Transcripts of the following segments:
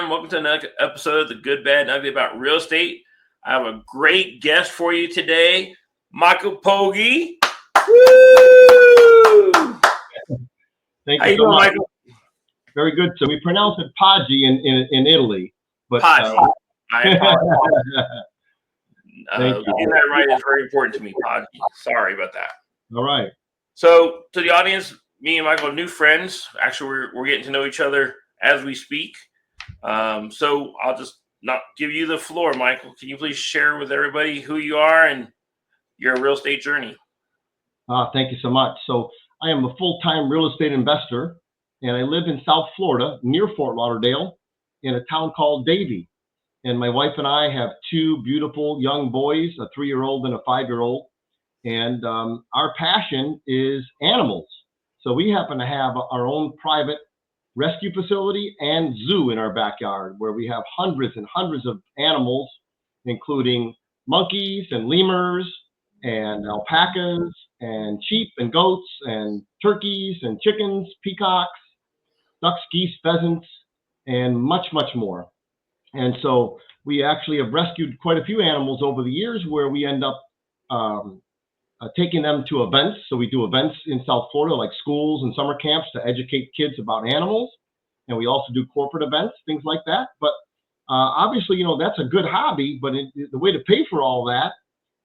everyone. Welcome to another episode of The Good, Bad, and Ugly about real estate. I have a great guest for you today, Michael Poggi. Woo! Thank How you you so doing, much. Michael? Very good. So we pronounce it Poggi in Italy. But Poggi. I apologize. Thank you. Getting that right is very important to me, Poggi. Sorry about that. All right. So, to the audience, me and Michael are new friends. Actually, we're getting to know each other as we speak. So I'll just not give you the floor, Michael. Can you please share with everybody who you are and your real estate journey? Thank you so much. So I am a full-time real estate investor, and I live in South Florida near Fort Lauderdale in a town called Davie. And my wife and I have two beautiful young boys, a 3-year-old and a 5-year-old. And our passion is animals. So we happen to have our own private rescue facility and zoo in our backyard, where we have hundreds and hundreds of animals, including monkeys and lemurs and alpacas and sheep and goats and turkeys and chickens, peacocks, ducks, geese, pheasants, and much, much more. And so we actually have rescued quite a few animals over the years, where we end up taking them to events. So we do events in South Florida, like schools and summer camps, to educate kids about animals. And we also do corporate events, things like that. But obviously, that's a good hobby, but the way to pay for all that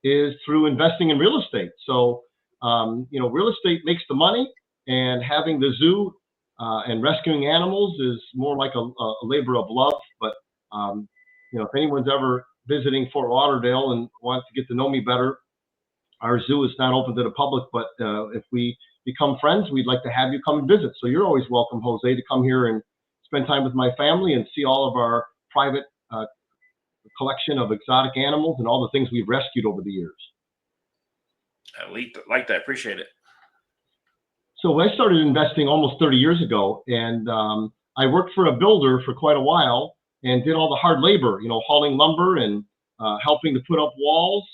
is through investing in real estate. So, real estate makes the money, and having the zoo and rescuing animals is more like a labor of love. But, if anyone's ever visiting Fort Lauderdale and wants to get to know me better, our zoo is not open to the public, but if we become friends, we'd like to have you come and visit. So you're always welcome, Jose, to come here and spend time with my family and see all of our private collection of exotic animals and all the things we've rescued over the years. I like that. Appreciate it. So I started investing almost 30 years ago, and I worked for a builder for quite a while and did all the hard labor, hauling lumber and helping to put up walls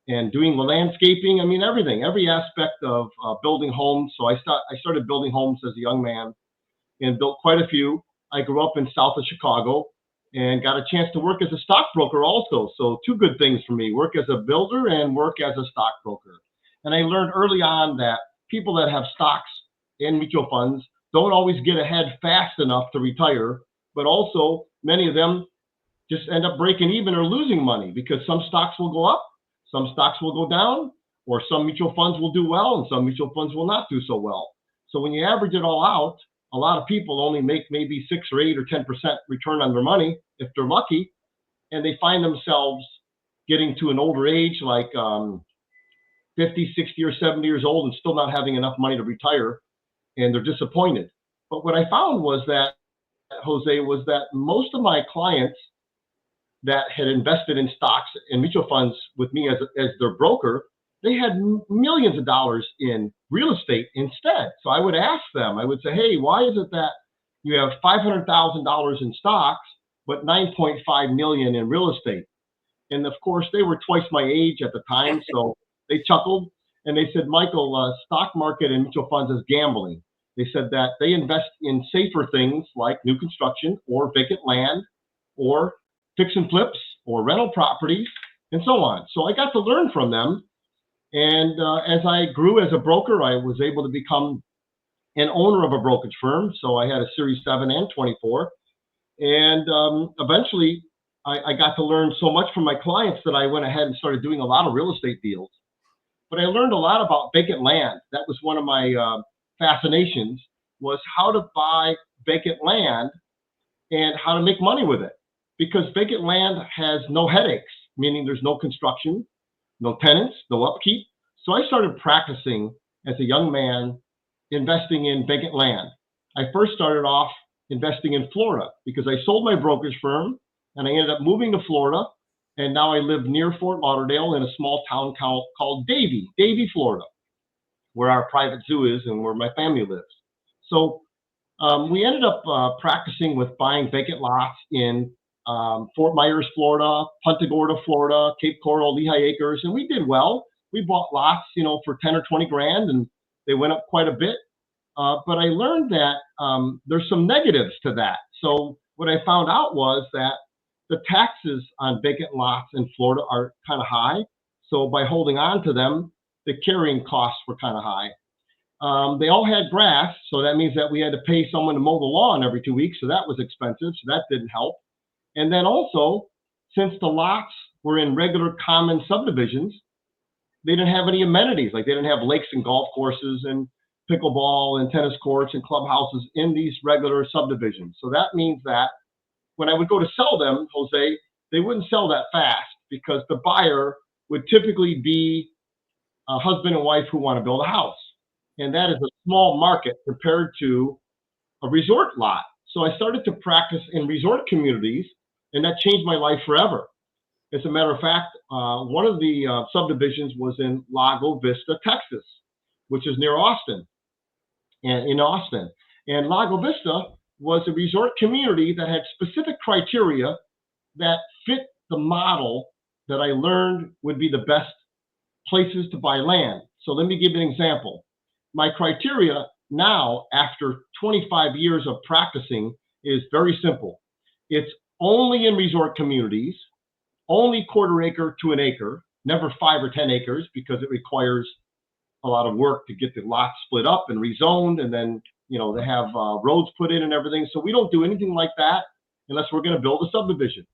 and doing the landscaping. I mean, everything, every aspect of building homes. So I started building homes as a young man and built quite a few. I grew up in south of Chicago and got a chance to work as a stockbroker also. So two good things for me: work as a builder and work as a stockbroker. And I learned early on that people that have stocks and mutual funds don't always get ahead fast enough to retire, but also many of them just end up breaking even or losing money, because some stocks will go up, some stocks will go down, or some mutual funds will do well and some mutual funds will not do so well. So when you average it all out, a lot of people only make maybe 6 or 8 or 10% return on their money if they're lucky, and they find themselves getting to an older age, like 50, 60, or 70 years old, and still not having enough money to retire, and they're disappointed. But what I found was that, Jose, was that most of my clients that had invested in stocks and mutual funds with me as their broker, they had millions of dollars in real estate instead. So I would ask them, I would say, hey, why is it that you have $500,000 in stocks, but 9.5 million in real estate? And of course, they were twice my age at the time. So they chuckled and they said, Michael, stock market and mutual funds is gambling. They said that they invest in safer things like new construction or vacant land or fix and flips or rental properties and so on. So I got to learn from them. And as I grew as a broker, I was able to become an owner of a brokerage firm. So I had a Series 7 and 24. And eventually, I got to learn so much from my clients that I went ahead and started doing a lot of real estate deals. But I learned a lot about vacant land. That was one of my fascinations, was how to buy vacant land and how to make money with it. Because vacant land has no headaches, meaning there's no construction, no tenants, no upkeep. So I started practicing as a young man investing in vacant land. I first started off investing in Florida because I sold my brokerage firm and I ended up moving to Florida. And now I live near Fort Lauderdale in a small town called Davie, Florida, where our private zoo is and where my family lives. So we ended up practicing with buying vacant lots in Fort Myers, Florida, Punta Gorda, Florida, Cape Coral, Lehigh Acres, and we did well. We bought lots, for 10 or 20 grand, and they went up quite a bit. But I learned that there's some negatives to that. So what I found out was that the taxes on vacant lots in Florida are kind of high. So by holding on to them, the carrying costs were kind of high. They all had grass, so that means that we had to pay someone to mow the lawn every 2 weeks, so that was expensive, so that didn't help. And then also, since the lots were in regular common subdivisions, they didn't have any amenities. Like they didn't have lakes and golf courses and pickleball and tennis courts and clubhouses in these regular subdivisions. So that means that when I would go to sell them, Jose, they wouldn't sell that fast because the buyer would typically be a husband and wife who want to build a house. And that is a small market compared to a resort lot. So I started to practice in resort communities, and that changed my life forever. As a matter of fact, one of the subdivisions was in Lago Vista, Texas, which is near Austin, and in Austin. And Lago Vista was a resort community that had specific criteria that fit the model that I learned would be the best places to buy land. So let me give you an example. My criteria now, after 25 years of practicing, is very simple. It's only in resort communities, only quarter acre to an acre, never 5 or 10 acres because it requires a lot of work to get the lots split up and rezoned, and then they have roads put in and everything. So we don't do anything like that unless we're going to build a subdivision.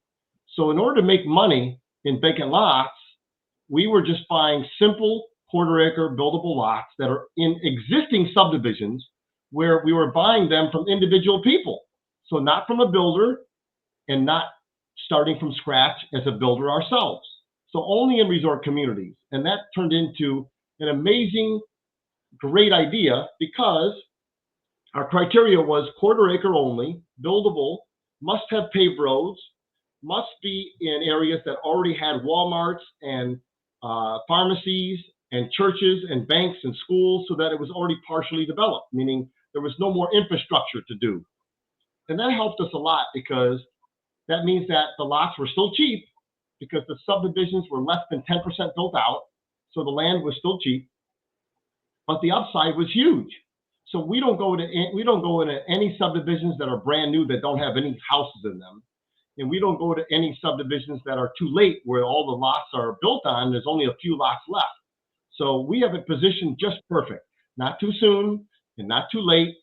So in order to make money in vacant lots, we were just buying simple quarter acre buildable lots that are in existing subdivisions where we were buying them from individual people. So not from a builder and not starting from scratch as a builder ourselves. So only in resort communities. And that turned into an amazing, great idea because our criteria was quarter acre only, buildable, must have paved roads, must be in areas that already had Walmarts and pharmacies and churches and banks and schools so that it was already partially developed, meaning there was no more infrastructure to do. And that helped us a lot because that means that the lots were still cheap because the subdivisions were less than 10% built out. So the land was still cheap, but the upside was huge. So we don't go into any subdivisions that are brand new that don't have any houses in them. And we don't go to any subdivisions that are too late where all the lots are built on. There's only a few lots left. So we have it positioned just perfect, not too soon and not too late.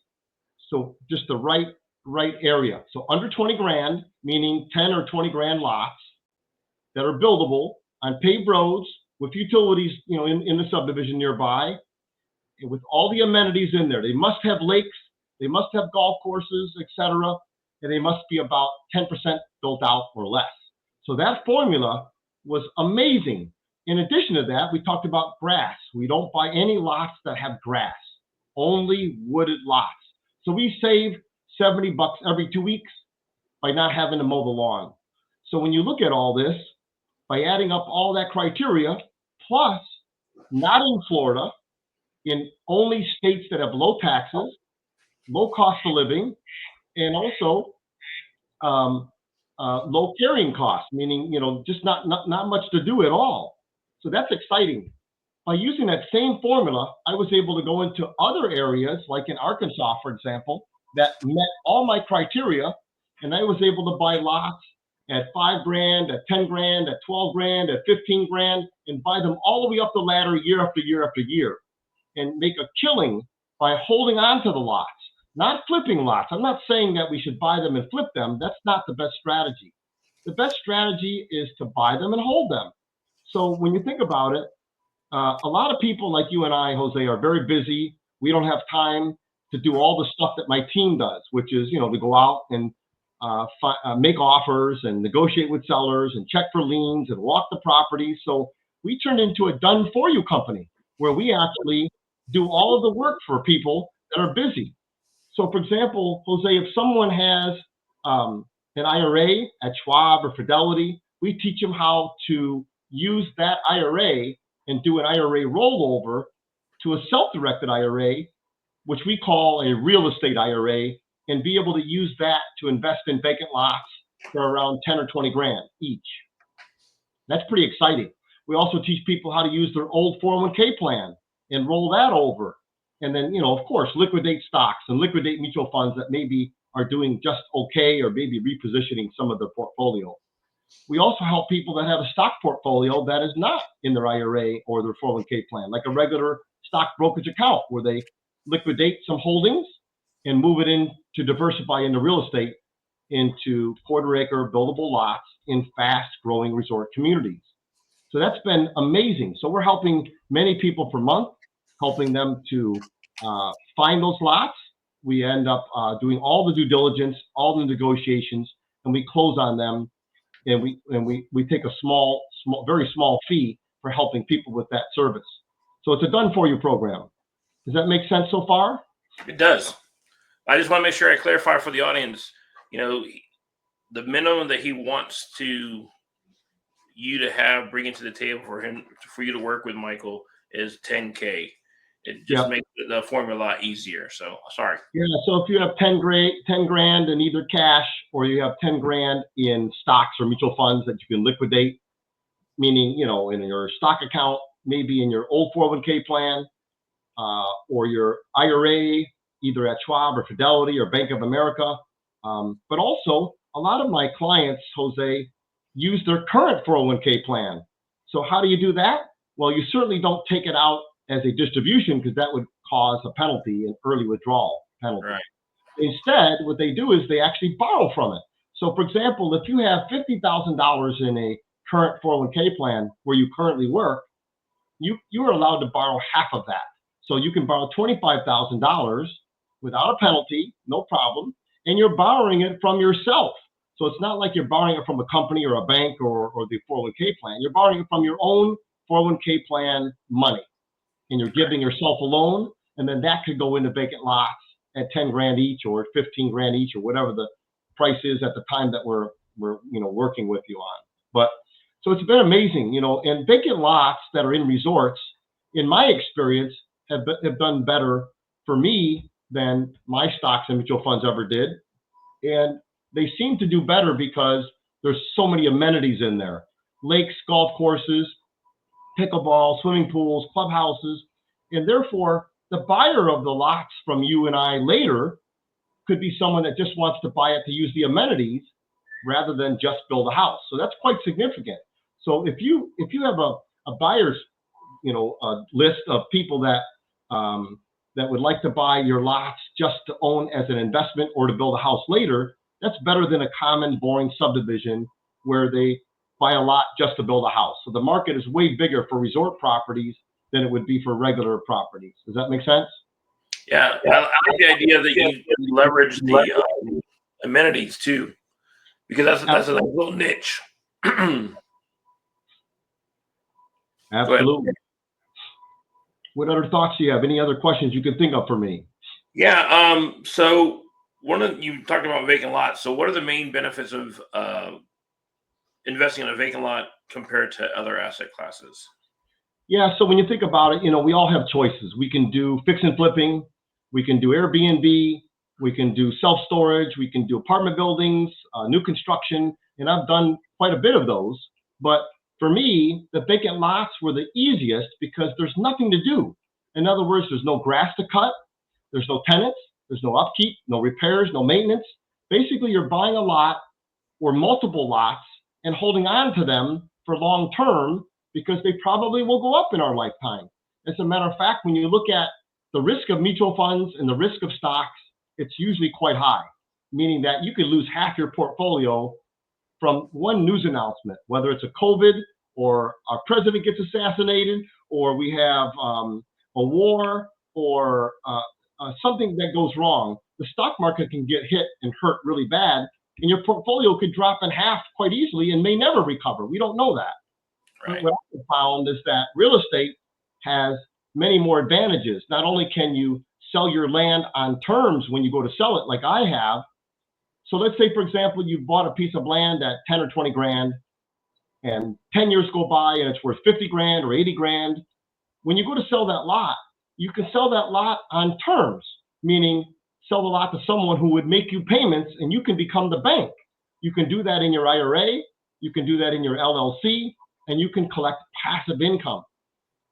So just the right area. So under 20 grand, meaning 10 or 20 grand lots that are buildable on paved roads with utilities, in the subdivision nearby, and with all the amenities in there. They must have lakes, they must have golf courses, etc., and they must be about 10% built out or less. So that formula was amazing. In addition to that, we talked about grass. We don't buy any lots that have grass, only wooded lots. So we save $70 every 2 weeks by not having to mow the lawn. So when you look at all this, by adding up all that criteria, plus not in Florida, in only states that have low taxes, low cost of living, and also low carrying costs, meaning just not much to do at all. So that's exciting. By using that same formula, I was able to go into other areas, like in Arkansas, for example, that met all my criteria, and I was able to buy lots at 5 grand, at 10 grand, at 12 grand, at 15 grand, and buy them all the way up the ladder year after year after year, and make a killing by holding on to the lots, not flipping lots. I'm not saying that we should buy them and flip them. That's not the best strategy. The best strategy is to buy them and hold them. So when you think about it, a lot of people like you and I, Jose, are very busy. We don't have time to do all the stuff that my team does, which is, to go out and make offers and negotiate with sellers and check for liens and walk the property. So we turned into a done-for-you company where we actually do all of the work for people that are busy. So, for example, Jose, if someone has an IRA at Schwab or Fidelity, we teach them how to use that IRA and do an IRA rollover to a self-directed IRA, which we call a real estate IRA, and be able to use that to invest in vacant lots for around 10 or 20 grand each. That's pretty exciting. We also teach people how to use their old 401k plan and roll that over. And then, of course, liquidate stocks and liquidate mutual funds that may be are doing just okay or maybe repositioning some of their portfolio. We also help people that have a stock portfolio that is not in their IRA or their 401k plan, like a regular stock brokerage account where they liquidate some holdings and move it in to diversify into real estate into quarter acre buildable lots in fast growing resort communities. So that's been amazing. So we're helping many people per month, helping them to find those lots. We end up doing all the due diligence, all the negotiations, and we close on them. And we take a very small fee for helping people with that service. So it's a done for you program. Does that make sense so far? It does. I just want to make sure I clarify for the audience, the minimum that he wants you to have bring it to the table for you to work with Michael is $10K. It just makes the formula a lot easier. So sorry. Yeah. So if you have 10 grand in either cash, or you have 10 grand in stocks or mutual funds that you can liquidate, meaning, in your stock account, maybe in your old 401k plan, or your IRA, either at Schwab or Fidelity or Bank of America. But also a lot of my clients, Jose, use their current 401k plan. So how do you do that? Well, you certainly don't take it out as a distribution, because that would cause a penalty, an early withdrawal penalty. Right. Instead, what they do is they actually borrow from it. So for example, if you have $50,000 in a current 401k plan where you currently work, you are allowed to borrow half of that. So you can borrow $25,000 without a penalty, no problem, and you're borrowing it from yourself. So it's not like you're borrowing it from a company or a bank or the 401k plan. You're borrowing it from your own 401k plan money, and you're giving yourself a loan, and then that could go into vacant lots at 10 grand each or 15 grand each or whatever the price is at the time that we're working with you on. But so it's been amazing, and vacant lots that are in resorts, in my experience, have done better for me than my stocks and mutual funds ever did. And they seem to do better because there's so many amenities in there: lakes, golf courses, pickleball, swimming pools, clubhouses. And therefore, the buyer of the lots from you and I later could be someone that just wants to buy it to use the amenities rather than just build a house. So that's quite significant. So if you have a buyer's a list of people that would like to buy your lots just to own as an investment or to build a house later, that's better than a common boring subdivision where they buy a lot just to build a house. So the market is way bigger for resort properties than it would be for regular properties. Does that make sense? Yeah, I like the idea that you leverage the amenities too, because that's a little niche. Absolutely. What other thoughts do you have? Any other questions you can think of for me? Yeah. So you talked about vacant lots. So what are the main benefits of investing in a vacant lot compared to other asset classes? Yeah. So when you think about it, we all have choices. We can do fix and flipping. We can do Airbnb. We can do self-storage. We can do apartment buildings, new construction. And I've done quite a bit of those. But for me, the vacant lots were the easiest because there's nothing to do. In other words, there's no grass to cut. There's no tenants. There's no upkeep, no repairs, no maintenance. Basically, you're buying a lot or multiple lots and holding on to them for long term because they probably will go up in our lifetime. As a matter of fact, when you look at the risk of mutual funds and the risk of stocks, it's usually quite high, meaning that you could lose half your portfolio from one news announcement, whether it's a COVID or our president gets assassinated, or we have a war or something that goes wrong. The stock market can get hit and hurt really bad, and your portfolio could drop in half quite easily and may never recover. We don't know that. Right. What I found is that real estate has many more advantages. Not only can you sell your land on terms when you go to sell it, like I have. So let's say, for example, you bought a piece of land at 10 or 20 grand, and 10 years go by and it's worth 50 grand or 80 grand. When you go to sell that lot, you can sell that lot on terms, meaning sell the lot to someone who would make you payments and you can become the bank. You can do that in your IRA, you can do that in your LLC, and you can collect passive income.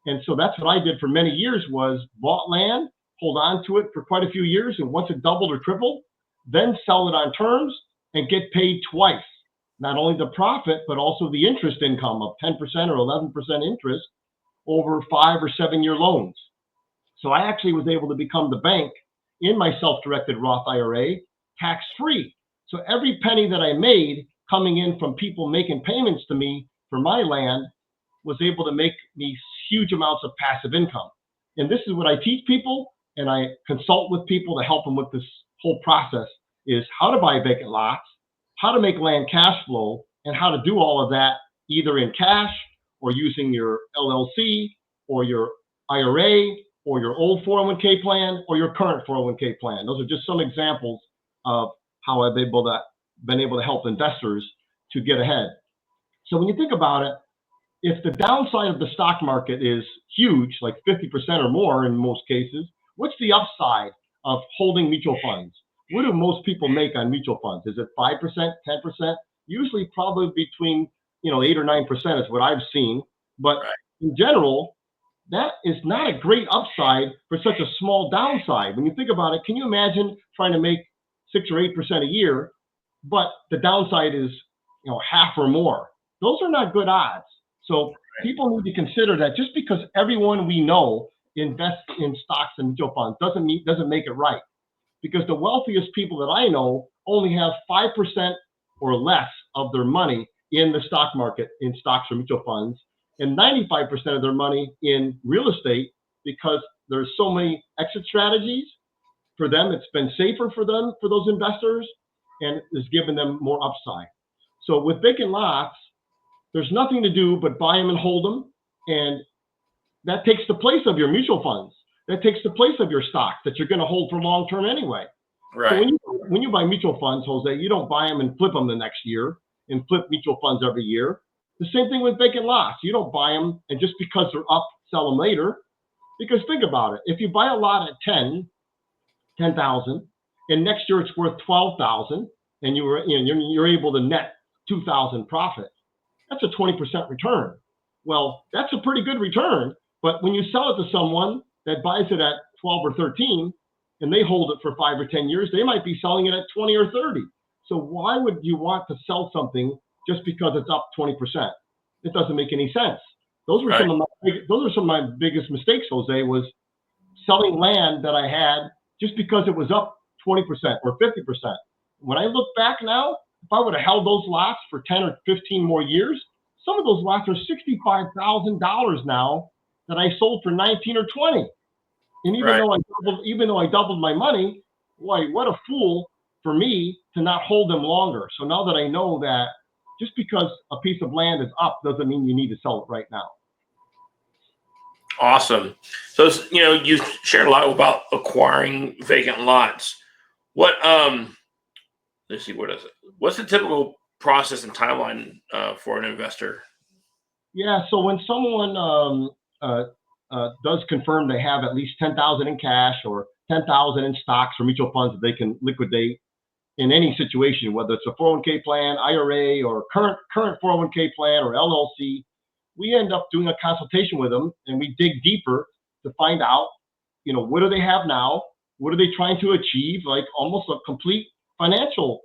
And so that's what I did for many years, was bought land, hold on to it for quite a few years, and once it doubled or tripled, then sell it on terms and get paid twice. Not only the profit, but also the interest income of 10% or 11% interest over 5 or 7 year loans. So I actually was able to become the bank in my self-directed Roth IRA tax-free. So every penny that I made coming in from people making payments to me for my land was able to make me huge amounts of passive income. And this is what I teach people, and I consult with people to help them with this whole process, is how to buy vacant lots, how to make land cash flow, and how to do all of that either in cash or using your LLC or your IRA or your old 401k plan or your current 401k plan. Those are just some examples of how I've been able to help investors to get ahead. So when you think about it, if the downside of the stock market is huge, like 50% or more in most cases, what's the upside of holding mutual funds? What do most people make on mutual funds? Is it 5%, 10%? Usually probably between 8 or 9% is what I've seen. But in general, that is not a great upside for such a small downside. When you think about it, can you imagine trying to make 6 or 8% a year, but the downside is half or more? Those are not good odds. So people need to consider that just because everyone we know invests in stocks and mutual funds doesn't make it right. Because the wealthiest people that I know only have 5% or less of their money in the stock market, in stocks or mutual funds, and 95% of their money in real estate, because there's so many exit strategies. For them, it's been safer for them, for those investors, and has given them more upside. So with vacant lots, there's nothing to do but buy them and hold them, and that takes the place of your mutual funds. That takes the place of your stocks that you're going to hold for long term anyway. Right. So when you buy mutual funds, Jose, you don't buy them and flip them the next year and flip mutual funds every year. The same thing with vacant lots. You don't buy them and just because they're up, sell them later. Because think about it. If you buy a lot at 10,000, and next year it's worth 12,000, and you're able to net 2,000 profit, that's a 20% return. Well, that's a pretty good return. But when you sell it to someone that buys it at 12 or 13, and they hold it for 5 or 10 years, they might be selling it at 20 or 30. So why would you want to sell something just because it's up 20%? It doesn't make any sense. Those were some of my biggest mistakes, Jose, was selling land that I had just because it was up 20% or 50%. When I look back now, if I would have held those lots for 10 or 15 more years, some of those lots are $65,000 now that I sold for 19 or 20. And even though I doubled my money, boy, what a fool for me to not hold them longer. So now that I know that just because a piece of land is up doesn't mean you need to sell it right now. Awesome. So you shared a lot about acquiring vacant lots. What let's see, what is it? What's the typical process and timeline for an investor? Yeah, so when someone does confirm they have at least 10,000 in cash or 10,000 in stocks or mutual funds that they can liquidate in any situation, whether it's a 401k plan, IRA, or current 401k plan or LLC, we end up doing a consultation with them, and we dig deeper to find out, what do they have now? What are they trying to achieve? Like almost a complete financial,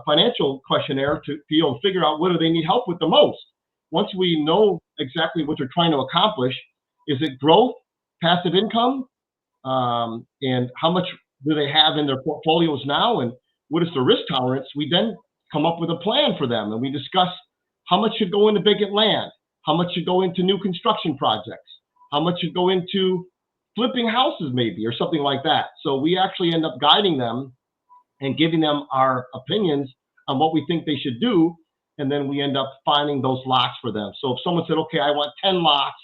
financial questionnaire to be able to figure out what do they need help with the most. Once we know exactly what they're trying to accomplish, is it growth, passive income, and how much do they have in their portfolios now, and what is the risk tolerance? We then come up with a plan for them, and we discuss how much should go into vacant land, how much should go into new construction projects, how much should go into flipping houses maybe, or something like that. So we actually end up guiding them and giving them our opinions on what we think they should do, and then we end up finding those lots for them. So if someone said, okay, I want 10 lots,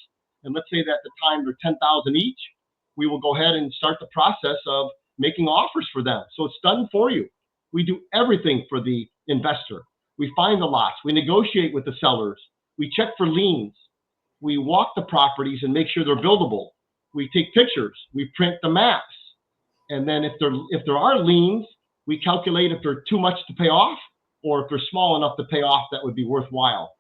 and let's say that at the time they're 10,000 each, we will go ahead and start the process of making offers for them. So it's done for you. We do everything for the investor. We find the lots, we negotiate with the sellers, we check for liens, we walk the properties and make sure they're buildable. We take pictures, we print the maps, and then if there are liens, we calculate if they're too much to pay off, or if they're small enough to pay off that would be worthwhile.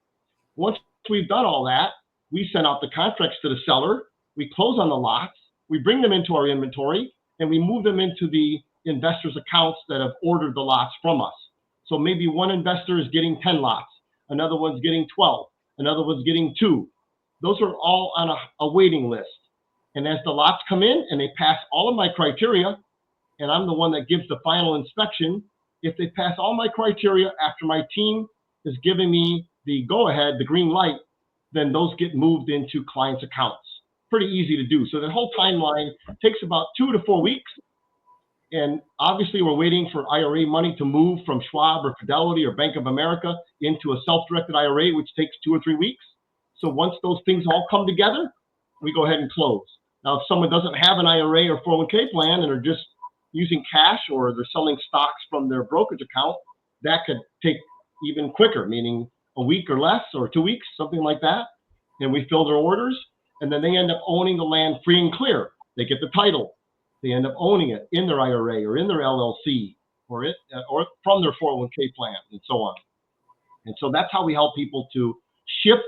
Once we've done all that, we send out the contracts to the seller, we close on the lots, we bring them into our inventory, and we move them into the investors' accounts that have ordered the lots from us. So maybe one investor is getting 10 lots, another one's getting 12, another one's getting 2. Those are all on a waiting list. And as the lots come in and they pass all of my criteria, and I'm the one that gives the final inspection, if they pass all my criteria after my team is giving me the go-ahead, the green light, then those get moved into clients' accounts. Pretty easy to do. So the whole timeline takes about 2 to 4 weeks. And obviously, we're waiting for IRA money to move from Schwab or Fidelity or Bank of America into a self-directed IRA, which takes 2 or 3 weeks. So once those things all come together, we go ahead and close. Now, if someone doesn't have an IRA or 401k plan and are just using cash or they're selling stocks from their brokerage account, that could take even quicker, meaning a week or less or 2 weeks, something like that. And we fill their orders, and then they end up owning the land free and clear. They get the title. They end up owning it in their IRA or in their LLC or from their 401k plan and so on. And so that's how we help people to shift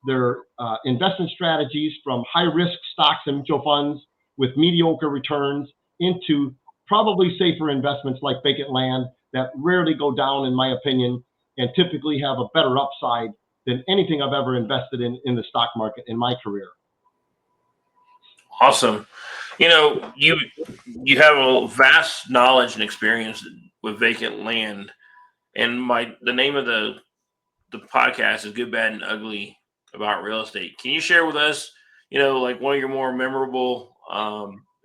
their investment strategies from high-risk stocks and mutual funds with mediocre returns into probably safer investments like vacant land that rarely go down, in my opinion, and typically have a better upside than anything I've ever invested in the stock market in my career. Awesome. You know, you have a vast knowledge and experience with vacant land, and the name of the podcast is Good, Bad, and Ugly about real estate. Can you share with us, like one of your more memorable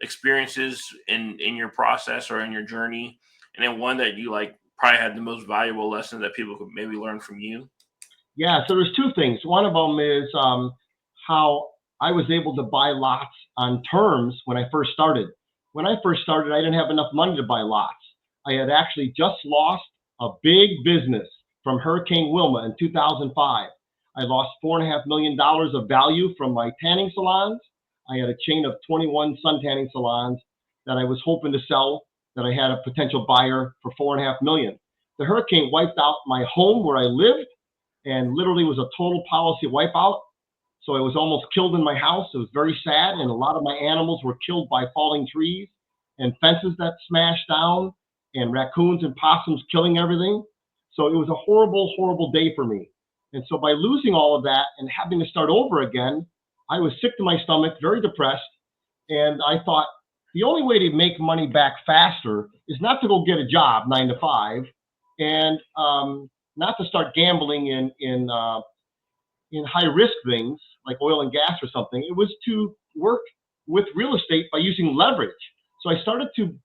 experiences in your process or in your journey, and then one that you probably had the most valuable lesson that people could maybe learn from you? Yeah, so there's 2 things. One of them is how I was able to buy lots on terms when I first started. When I first started, I didn't have enough money to buy lots. I had actually just lost a big business from Hurricane Wilma in 2005. I lost $4.5 million of value from my tanning salons. I had a chain of 21 sun tanning salons that I was hoping to sell, that I had a potential buyer for $4.5 million. The hurricane wiped out my home where I lived, and literally was a total policy wipeout. So I was almost killed in my house. It was very sad, and a lot of my animals were killed by falling trees and fences that smashed down, and raccoons and possums killing everything. So it was a horrible, horrible day for me. And so by losing all of that and having to start over again, I was sick to my stomach, very depressed, and I thought the only way to make money back faster is not to go get a job 9 to 5, and not to start gambling in high risk things like oil and gas or something. It was to work with real estate by using leverage. So I started to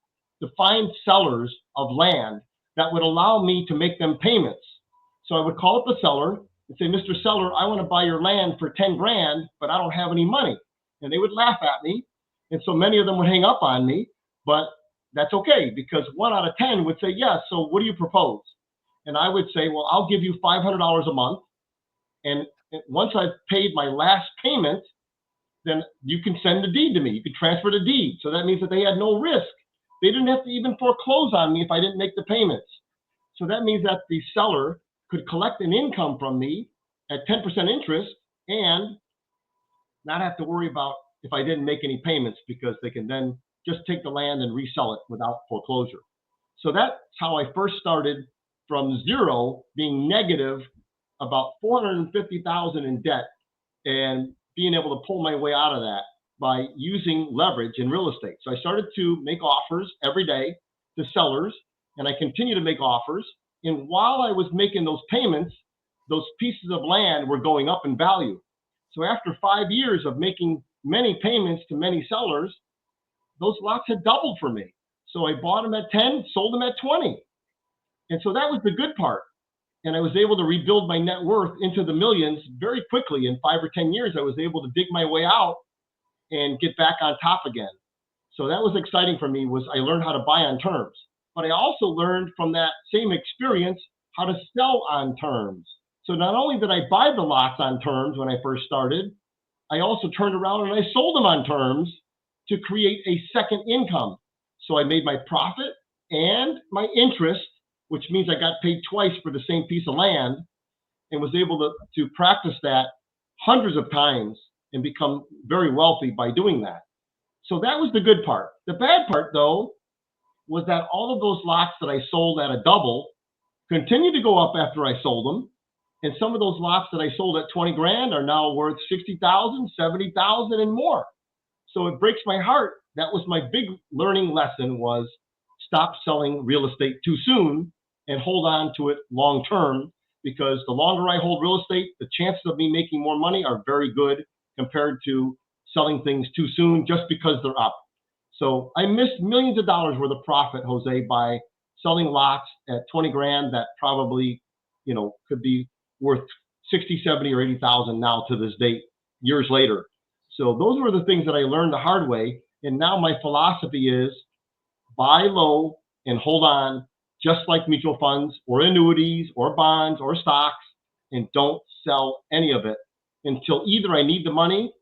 find sellers of land that would allow me to make them payments. So I would call up the seller and say, Mr. Seller, I want to buy your land for 10 grand, but I don't have any money. And they would laugh at me. And so many of them would hang up on me, but that's okay, because 1 out of 10 would say, yes, so what do you propose? And I would say, well, I'll give you $500 a month. And once I've paid my last payment, then you can send the deed to me. You can transfer the deed. So that means that they had no risk. They didn't have to even foreclose on me if I didn't make the payments. So that means that the seller could collect an income from me at 10% interest and not have to worry about if I didn't make any payments, because they can then just take the land and resell it without foreclosure. So that's how I first started, from zero, being negative about $450,000 in debt, and being able to pull my way out of that by using leverage in real estate. So I started to make offers every day to sellers, and I continue to make offers. And while I was making those payments, those pieces of land were going up in value. So after 5 years of making many payments to many sellers, those lots had doubled for me. So I bought them at 10, sold them at 20. And so that was the good part. And I was able to rebuild my net worth into the millions very quickly. In 5 or 10 years, I was able to dig my way out and get back on top again. So that was exciting for me. Was I learned how to buy on terms. But I also learned from that same experience how to sell on terms. So not only did I buy the lots on terms when I first started, I also turned around and I sold them on terms to create a second income. So I made my profit and my interest, which means I got paid twice for the same piece of land, and was able to practice that hundreds of times and become very wealthy by doing that. So that was the good part. The bad part, though, was that all of those lots that I sold at a double continued to go up after I sold them. And some of those lots that I sold at 20 grand are now worth 60,000, 70,000 and more. So it breaks my heart. That was my big learning lesson, was stop selling real estate too soon and hold on to it long term, because the longer I hold real estate, the chances of me making more money are very good compared to selling things too soon just because they're up. So I missed millions of dollars worth of profit, Jose, by selling lots at 20 grand that probably, could be worth 60, 70, or 80,000 now to this date, years later. So those were the things that I learned the hard way. And now my philosophy is buy low and hold on, just like mutual funds or annuities or bonds or stocks, and don't sell any of it until either I need the money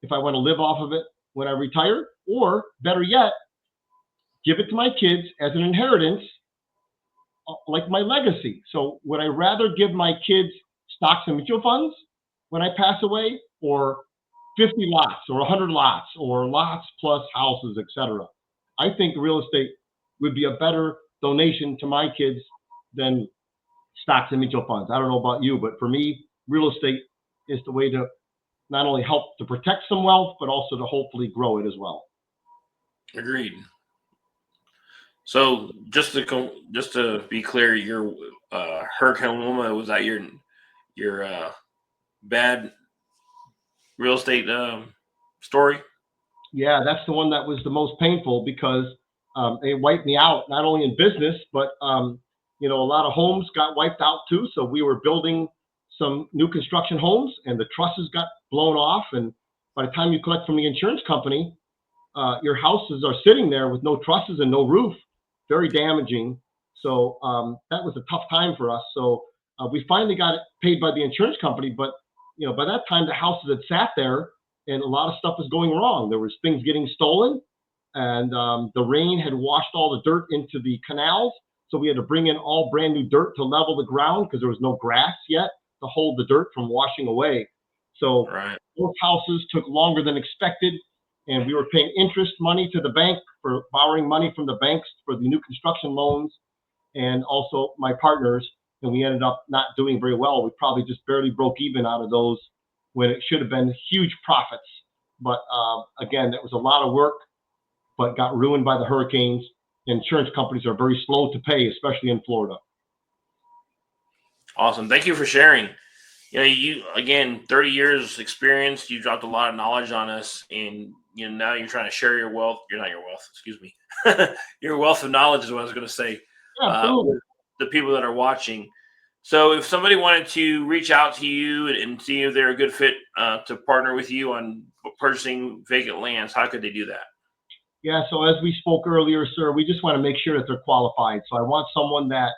if I want to live off of it when I retire, or better yet, give it to my kids as an inheritance, like my legacy. So would I rather give my kids stocks and mutual funds when I pass away, or 50 lots or 100 lots or lots plus houses, etc.? I think real estate would be a better donation to my kids than stocks and mutual funds. I don't know about you, but for me, real estate is the way to not only help to protect some wealth, but also to hopefully grow it as well. Agreed. So just to be clear, your Hurricane Wilma, was that your bad real estate story? Yeah, that's the one that was the most painful, because it wiped me out, not only in business, but a lot of homes got wiped out too. So we were building some new construction homes, and the trusses got blown off. And by the time you collect from the insurance company, your houses are sitting there with no trusses and no roof. Very damaging. So that was a tough time for us. So we finally got it paid by the insurance company, but by that time the houses had sat there, and a lot of stuff was going wrong. There was things getting stolen, and the rain had washed all the dirt into the canals. So we had to bring in all brand new dirt to level the ground, because there was no grass yet to hold the dirt from washing away. So Right. Those houses took longer than expected, and we were paying interest money to the bank for borrowing money from the banks for the new construction loans, and also my partners. And we ended up not doing very well. We probably just barely broke even out of those, when it should have been huge profits. But again, it was a lot of work, but got ruined by the hurricanes. Insurance companies are very slow to pay, especially in Florida. Awesome. Thank you for sharing. You again, 30 years experience, you dropped a lot of knowledge on us, and now you're trying to share your wealth. You're not your wealth, excuse me. Your wealth of knowledge is what I was going to say, with the people that are watching. So if somebody wanted to reach out to you and see if they're a good fit to partner with you on purchasing vacant lands, how could they do that? Yeah, so as we spoke earlier, sir, we just want to make sure that they're qualified. So I want someone that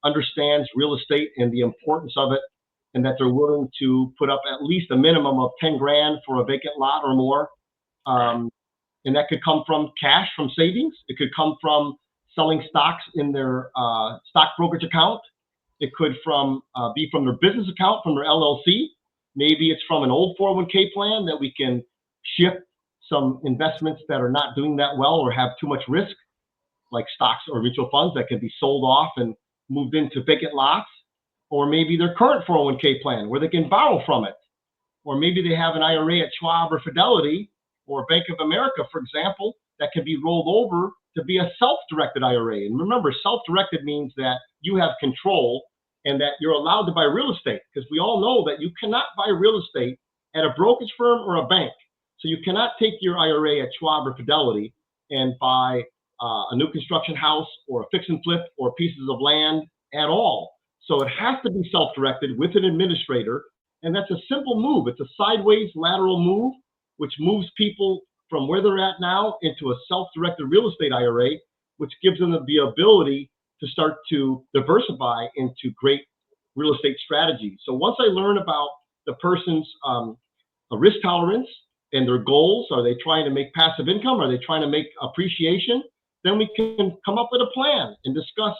understands real estate and the importance of it, and that they're willing to put up at least a minimum of 10 grand for a vacant lot or more. And that could come from cash from savings. It could come from selling stocks in their stock brokerage account. It could be from their business account, from their LLC. Maybe it's from an old 401k plan that we can shift some investments that are not doing that well or have too much risk, like stocks or mutual funds, that can be sold off and moved into vacant lots. Or maybe their current 401k plan where they can borrow from it. Or maybe they have an IRA at Schwab or Fidelity or Bank of America, for example, that can be rolled over to be a self-directed IRA. And remember, self-directed means that you have control and that you're allowed to buy real estate, because we all know that you cannot buy real estate at a brokerage firm or a bank. So you cannot take your IRA at Schwab or Fidelity and buy a new construction house or a fix and flip or pieces of land at all. So it has to be self-directed with an administrator. And that's a simple move. It's a sideways lateral move, which moves people from where they're at now into a self-directed real estate IRA, which gives them the ability to start to diversify into great real estate strategies. So once I learn about the person's risk tolerance and their goals, are they trying to make passive income? Are they trying to make appreciation? Then we can come up with a plan and discuss,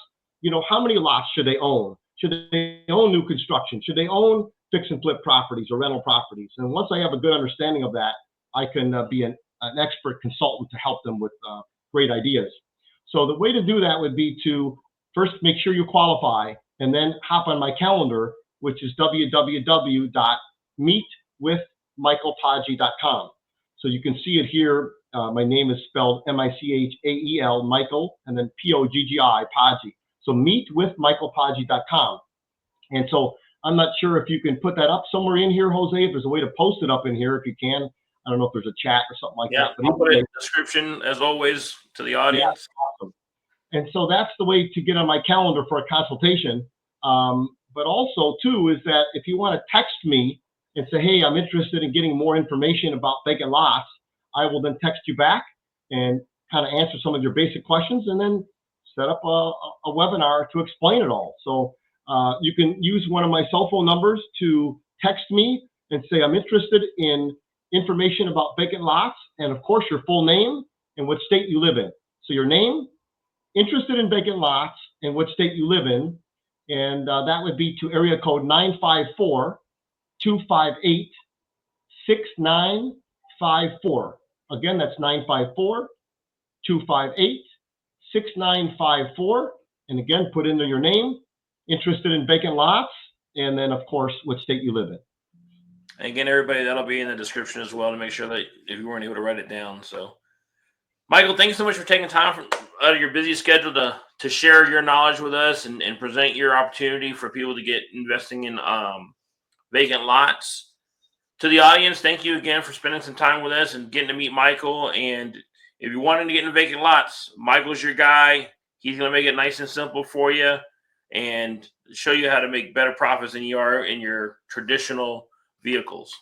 how many lots should they own? Should they own new construction? Should they own fix and flip properties or rental properties? And once I have a good understanding of that, I can be an expert consultant to help them with great ideas. So the way to do that would be to first make sure you qualify and then hop on my calendar, which is www.meetwithmichaelpodgy.com. So you can see it here. My name is spelled Michael, Michael, and then Poggi, Podgy. So meetwithmichaelpodgy.com. And so I'm not sure if you can put that up somewhere in here, Jose, if there's a way to post it up in here, if you can. I don't know if there's a chat or something like that. But I'll put it in the description, as always, to the audience. Yeah, awesome. And so that's the way to get on my calendar for a consultation. But also, too, is that if you want to text me and say, hey, I'm interested in getting more information about vacant lots, I will then text you back and kind of answer some of your basic questions and then set up a webinar to explain it all. So you can use one of my cell phone numbers to text me and say, I'm interested in information about vacant lots, and of course, your full name and what state you live in. So your name, interested in vacant lots, and what state you live in. And that would be to area code 954-258-6954. Again, that's 954-258-6954. And again, put in there your name, interested in vacant lots, and then, of course, what state you live in. And again, everybody, that'll be in the description as well to make sure that if you weren't able to write it down. So, Michael, thanks so much for taking time out of your busy schedule to share your knowledge with us and present your opportunity for people to get investing in vacant lots. To the audience, thank you again for spending some time with us and getting to meet Michael. And if you're wanting to get into vacant lots, Michael's your guy. He's going to make it nice and simple for you and show you how to make better profits than you are in your traditional vehicles.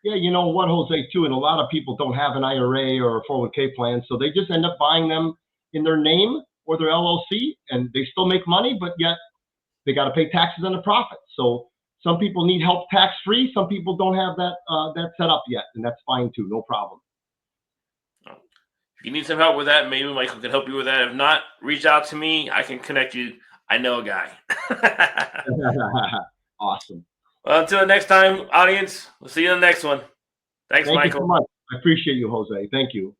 Yeah, you know what, Jose, too, and a lot of people don't have an IRA or a 401k plan, so they just end up buying them in their name or their LLC, and they still make money, but yet they got to pay taxes on the profit. So some people need help tax-free. Some people don't have that set up yet, and that's fine too, no problem. If you need some help with that, maybe Michael can help you with that. If not, reach out to me. I can connect you. I know a guy. Awesome. Well, until the next time, audience, we'll see you in the next one. Thanks, Michael. Thank you so much. I appreciate you, Jose. Thank you.